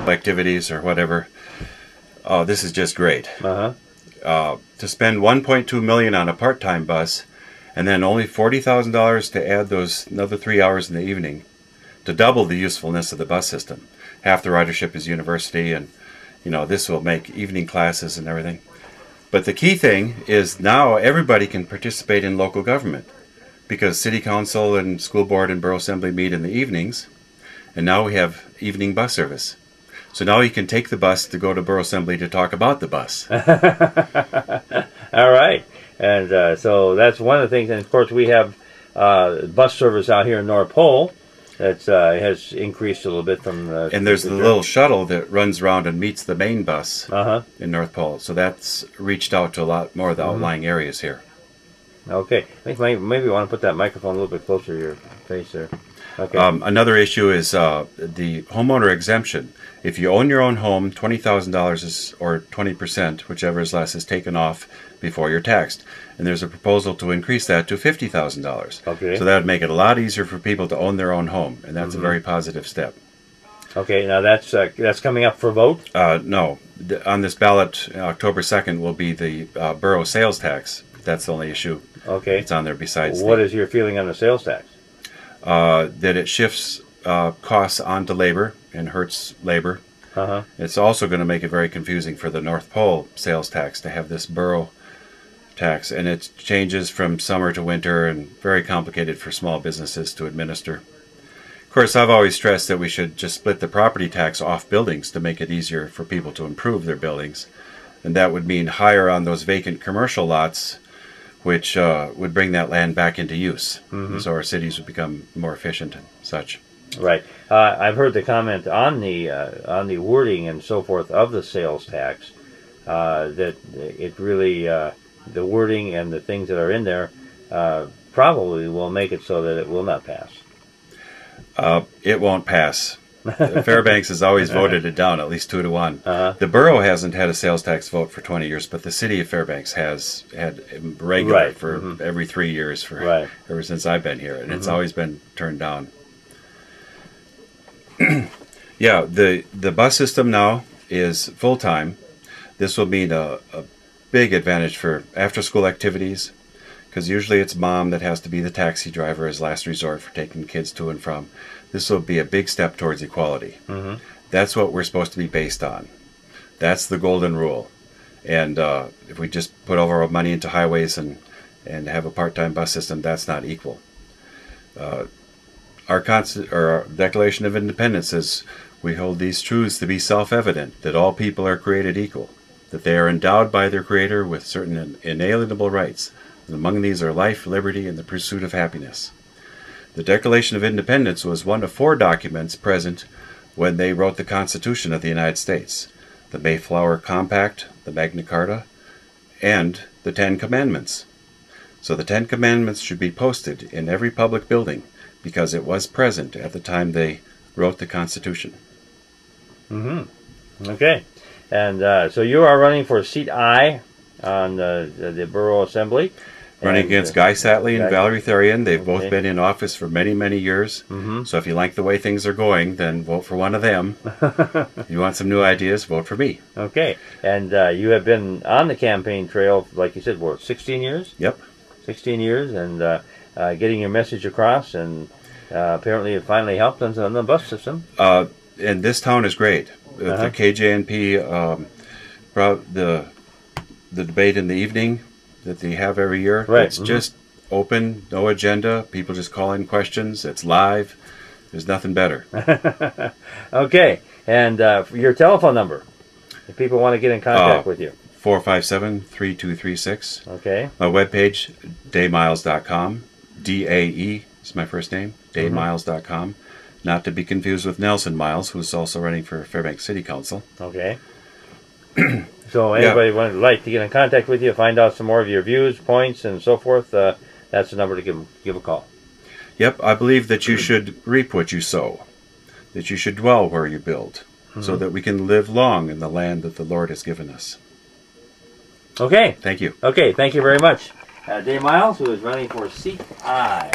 activities or whatever, this is just great. Uh-huh. To spend $1.2 million on a part-time bus, and then only $40,000 to add those another 3 hours in the evening, to double the usefulness of the bus system. Half the ridership is university, and this will make evening classes and everything. But the key thing is now everybody can participate in local government, because city council and school board and borough assembly meet in the evenings, and now we have evening bus service. So now you can take the bus to go to borough assembly to talk about the bus. All right. And so that's one of the things. And of course, we have bus service out here in North Pole that has increased a little bit from. And there's the little shuttle that runs around and meets the main bus in North Pole. So that's reached out to a lot more of the outlying areas here. Okay. I think maybe you want to put that microphone a little bit closer to your face there. Okay. Another issue is the homeowner exemption. If you own your own home, $20,000 is, or 20%, whichever is less, is taken off before you're taxed. And there's a proposal to increase that to $50,000. Okay. So that would make it a lot easier for people to own their own home, and that's a very positive step. Okay. Now that's coming up for vote? No. On this ballot, October 2nd, will be the Borough Sales Tax. That's the only issue that's on there besides What is your feeling on the sales tax? That it shifts costs onto labor and hurts labor. It's also going to make it very confusing for the North Pole sales tax to have this borough tax, and it changes from summer to winter and very complicated for small businesses to administer. Of course, I've always stressed that we should just split the property tax off buildings to make it easier for people to improve their buildings, and that would mean higher on those vacant commercial lots, which would bring that land back into use. So our cities would become more efficient and such. Right. I've heard the comment on the wording and so forth of the sales tax that it really the wording and the things that are in there probably will make it so that it will not pass. It won't pass. Fairbanks has always voted it down, at least 2 to 1. The borough hasn't had a sales tax vote for 20 years, but the city of Fairbanks has had regular for every 3 years for ever since I've been here, and it's always been turned down. Yeah, the bus system now is full-time. This will mean a big advantage for after-school activities, because usually it's mom that has to be the taxi driver as last resort for taking kids to and from. This will be a big step towards equality. That's what we're supposed to be based on. That's the golden rule. And if we just put all our money into highways and have a part-time bus system, that's not equal. Our Declaration of Independence says we hold these truths to be self-evident, that all people are created equal, that they are endowed by their Creator with certain inalienable rights, and among these are life, liberty, and the pursuit of happiness. The Declaration of Independence was one of 4 documents present when they wrote the Constitution of the United States: the Mayflower Compact, the Magna Carta, and the 10 Commandments. So the 10 Commandments should be posted in every public building, because it was present at the time they wrote the Constitution. Okay. And so you are running for seat I on the Borough Assembly. Running against Guy Satley and Valerie Therian. They've both been in office for many, many years. So if you like the way things are going, then vote for one of them. If you want some new ideas, vote for me. Okay. And you have been on the campaign trail, like you said, what, 16 years? Yep. 16 years, and getting your message across, and apparently it finally helped on the bus system. And this town is great. The KJNP brought the debate in the evening that they have every year. It's just open, no agenda. People just call in questions. It's live. There's nothing better. Okay. And your telephone number, if people want to get in contact with you. 457-3236. Okay. My webpage, daemiles.com. D-A-E is my first name. Daemiles.com. Not to be confused with Nelson Miles, who's also running for Fairbanks City Council. Okay. So anybody would like to get in contact with you, find out some more of your views, points, and so forth, that's the number to give a call. Yep, I believe that you should reap what you sow, that you should dwell where you build, so that we can live long in the land that the Lord has given us. Okay. Thank you. Okay, thank you very much. Dae Miles, who is running for seat I.